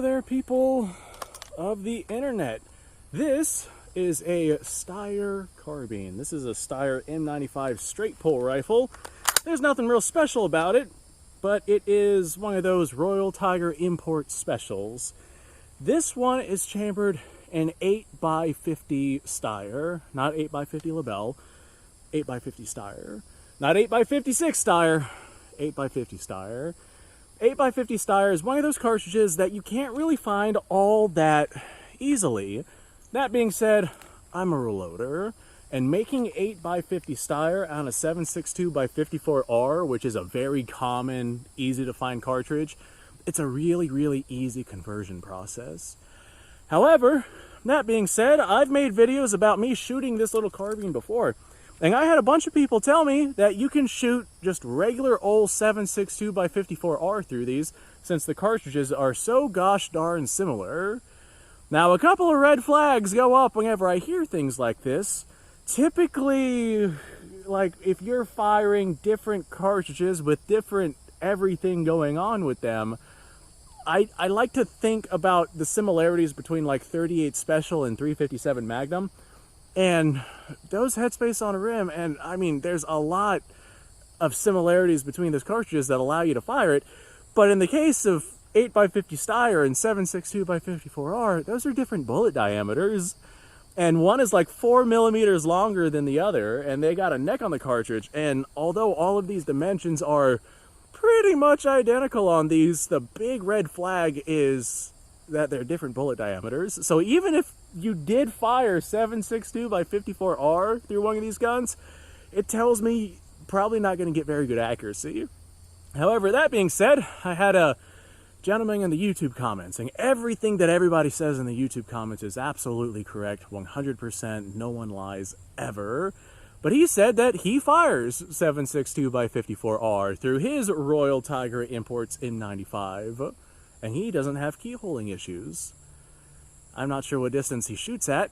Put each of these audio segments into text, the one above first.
Hello there, people of the internet. This is a Steyr carbine. This is a Steyr M95 straight pull rifle. There's nothing real special about it, but it is one of those Royal Tiger import specials. This one is chambered in 8x50 Steyr, not 8x50 Lebel, 8x50 Steyr, not 8x56 Steyr, 8x50 Steyr. 8x50 Steyr is one of those cartridges that you can't really find all that easily. That being said, I'm a reloader, and making 8x50 Steyr on a 7.62x54R, which is a very common, easy to find cartridge, it's a really easy conversion process. However, that being said, I've made videos about me shooting this little carbine before. And I had a bunch of people tell me that you can shoot just regular old 7.62x54R through these, since the cartridges are so gosh darn similar. Now, a couple of red flags go up whenever I hear things like this. Typically, like, if you're firing different cartridges with different everything going on with them, I like to think about the similarities between like 38 Special and 357 Magnum. And those headspace on a rim, and I mean, there's a lot of similarities between those cartridges that allow you to fire it. But in the case of 8x50 Steyr and 7.62x54R, those are different bullet diameters. And one is like 4 millimeters longer than the other, and they got a neck on the cartridge. And although all of these dimensions are pretty much identical on these, the big red flag is that they're different bullet diameters. So even if you did fire 7.62x54R through one of these guns, it tells me probably not going to get very good accuracy. However, that being said, I had a gentleman in the YouTube comments saying everything that everybody says in the YouTube comments is absolutely correct, 100%, no one lies ever. But he said that he fires 7.62x54R through his Royal Tiger imports M95, and he doesn't have keyholing issues. I'm not sure what distance he shoots at,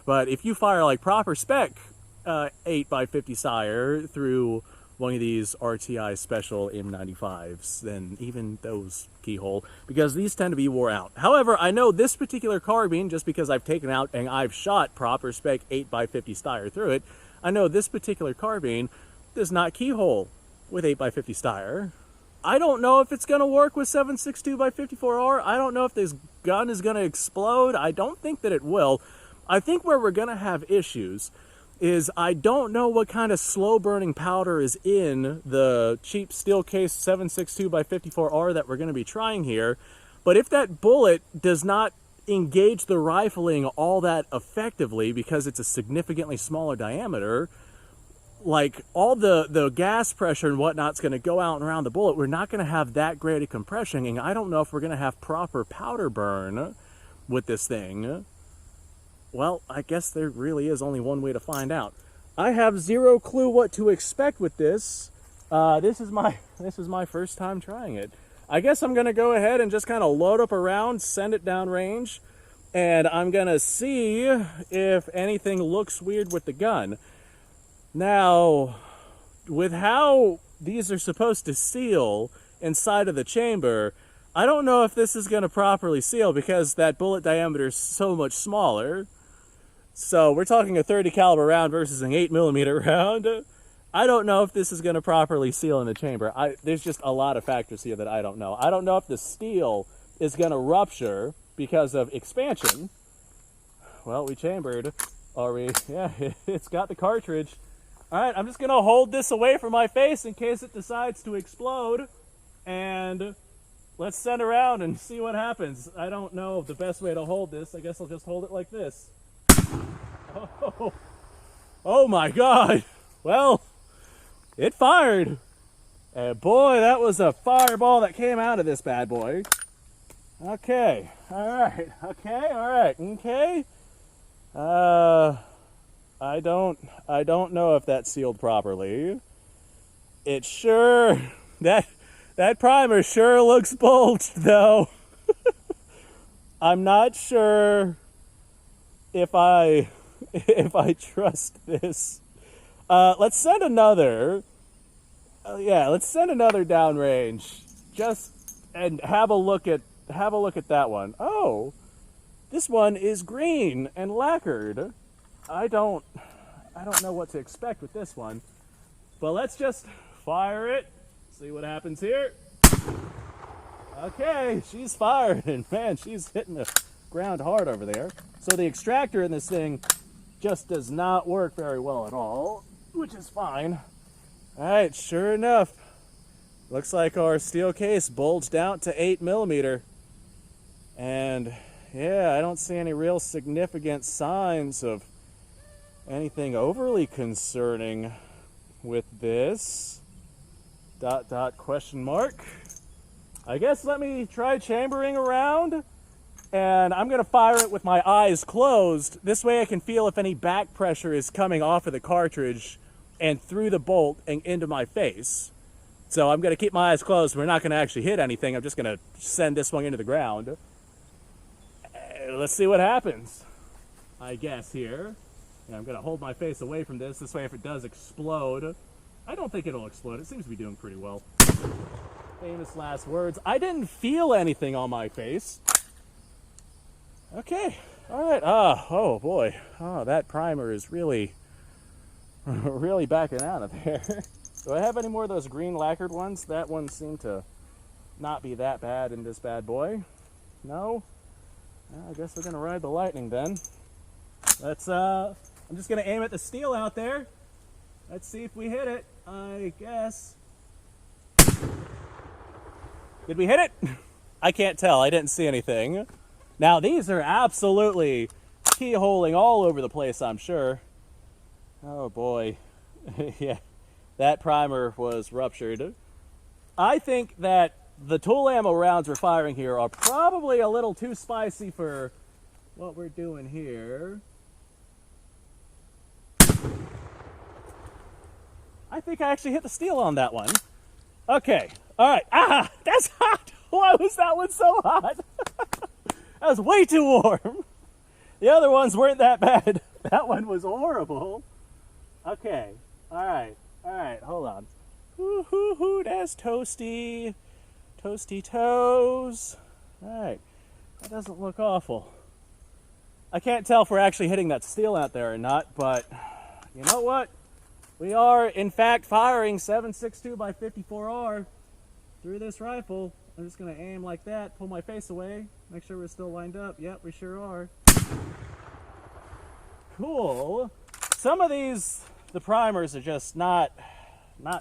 but if you fire like proper spec 8x50 Steyr through one of these RTI Special M95s, then even those keyhole, because these tend to be wore out. However, I know this particular carbine, just because I've taken out and I've shot proper spec 8x50 Steyr through it, I know this particular carbine does not keyhole with 8x50 Steyr. I don't know if it's going to work with 7.62x54R. I don't know if this gun is going to explode. I don't think that it will. I think where we're going to have issues is I don't know what kind of slow-burning powder is in the cheap steel case 7.62x54R that we're going to be trying here. But if that bullet does not engage the rifling all that effectively because it's a significantly smaller diameter, like all the gas pressure and whatnot's going to go out and around the bullet, we're not going to have that great a compression, and I don't know if we're going to have proper powder burn with this thing. Well, I guess there really is only one way to find out. I have zero clue what to expect with this. This is my first time trying it. I guess I'm going to go ahead and just kind of load up a round, send it down range, and I'm going to see if anything looks weird with the gun. Now, with how these are supposed to seal inside of the chamber, I don't know if this is going to properly seal because that bullet diameter is so much smaller. So we're talking a 30 caliber round versus an 8mm round. I don't know if this is going to properly seal in the chamber. There's just a lot of factors here that I don't know. I don't know if the steel is going to rupture because of expansion. Well, we chambered. Are we? Yeah, it's got the cartridge. Alright, I'm just going to hold this away from my face in case it decides to explode. And let's send around and see what happens. I don't know the best way to hold this. I guess I'll just hold it like this. Oh my God. Well, it fired. And boy, that was a fireball that came out of this bad boy. Okay. Alright. Okay. Alright. Okay. I don't know if that's sealed properly. It sure, that primer sure looks bulged though. I'm not sure if I trust this. Let's send another. Yeah, let's send another downrange. And have a look at have a look at that one. Oh, this one is green and lacquered. I don't know what to expect with this one. But let's just fire it, see what happens here. Okay, she's fired, and man, she's hitting the ground hard over there. So the extractor in this thing just does not work very well at all, which is fine. All right, sure enough, looks like our steel case bulged out to 8mm. And yeah, I don't see any real significant signs of anything overly concerning with this. ... question mark. I guess let me try chambering around, and I'm going to fire it with my eyes closed. This way I can feel if any back pressure is coming off of the cartridge and through the bolt and into my face. So I'm going to keep my eyes closed. We're not going to actually hit anything. I'm just going to send this one into the ground. Let's see what happens, I guess, here. And I'm going to hold my face away from this. This way if it does explode, I don't think it'll explode. It seems to be doing pretty well. Famous last words. I didn't feel anything on my face. Okay. All right. Oh boy. Oh, that primer is really, really backing out of there. Do I have any more of those green lacquered ones? That one seemed to not be that bad in this bad boy. No? Well, I guess we're going to ride the lightning then. Let's, I'm just going to aim at the steel out there. Let's see if we hit it, I guess. Did we hit it? I can't tell. I didn't see anything. Now, these are absolutely keyholing all over the place, I'm sure. Oh, boy. Yeah, that primer was ruptured. I think that the tool ammo rounds we're firing here are probably a little too spicy for what we're doing here. I think I actually hit the steel on that one. Okay, all right. Ah, that's hot. Why was that one so hot? That was way too warm. The other ones weren't that bad. That one was horrible. Okay, all right, hold on. Hoo, that's toasty. Toasty toes. All right, that doesn't look awful. I can't tell if we're actually hitting that steel out there or not, but you know what? We are, in fact, firing 7.62 by 54R through this rifle. I'm just going to aim like that, pull my face away, make sure we're still lined up. Yep, we sure are. Cool. Some of these, the primers are just not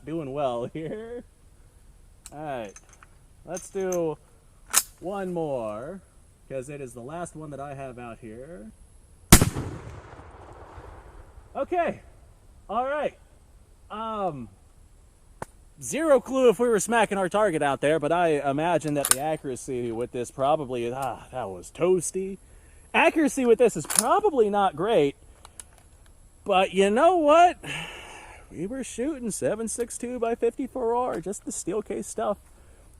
doing well here. All right, let's do one more, because it is the last one that I have out here. Okay, all right. Zero clue if we were smacking our target out there, but I imagine that the accuracy with this probably, that was toasty. Accuracy with this is probably not great, but you know what? We were shooting 7.62 by 54R, just the steel case stuff,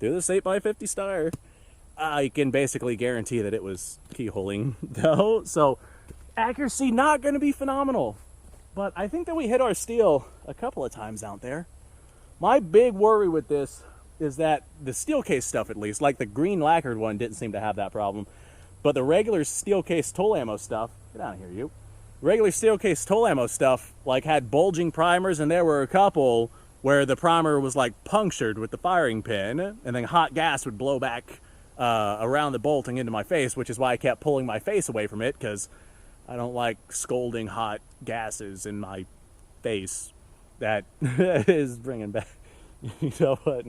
through this 8x50 Steyr. I can basically guarantee that it was keyholing though, so accuracy not going to be phenomenal. But I think that we hit our steel a couple of times out there. My big worry with this is that the steel case stuff, at least, like the green lacquered one didn't seem to have that problem, but the regular steel case tool ammo stuff, get out of here, you. Regular steel case tool ammo stuff, like, had bulging primers, and there were a couple where the primer was like punctured with the firing pin, and then hot gas would blow back around the bolting into my face, which is why I kept pulling my face away from it, because I don't like scalding hot gases in my face. That is bringing back, you know what,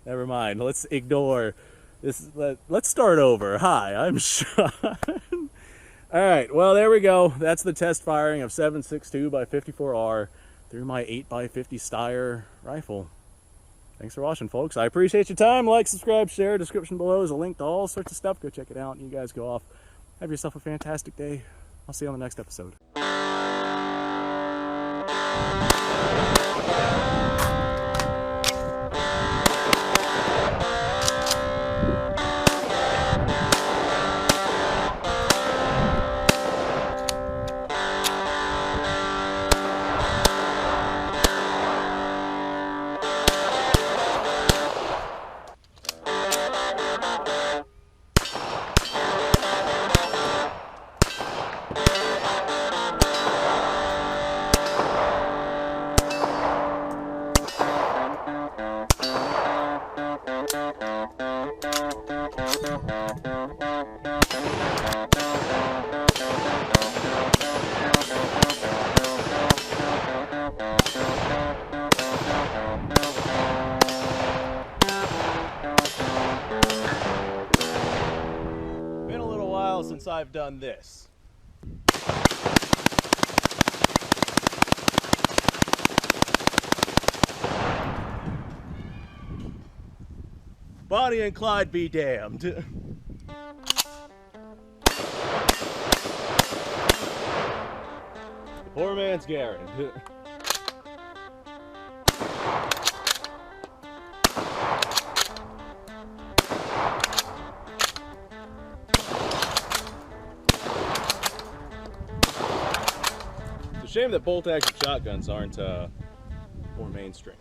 never mind. Let's ignore this. Let's start over. Hi, I'm Sean. All right, well, there we go. That's the test firing of 7.62 by 54R through my 8x50 Steyr rifle. Thanks for watching, folks. I appreciate your time. Like, subscribe, share. Description below is a link to all sorts of stuff. Go check it out, and you guys go off. Have yourself a fantastic day. I'll see you on the next episode. Been a little while since I've done this. Bonnie and Clyde be damned. Poor man's Garen. It's a shame that bolt-action shotguns aren't more mainstream.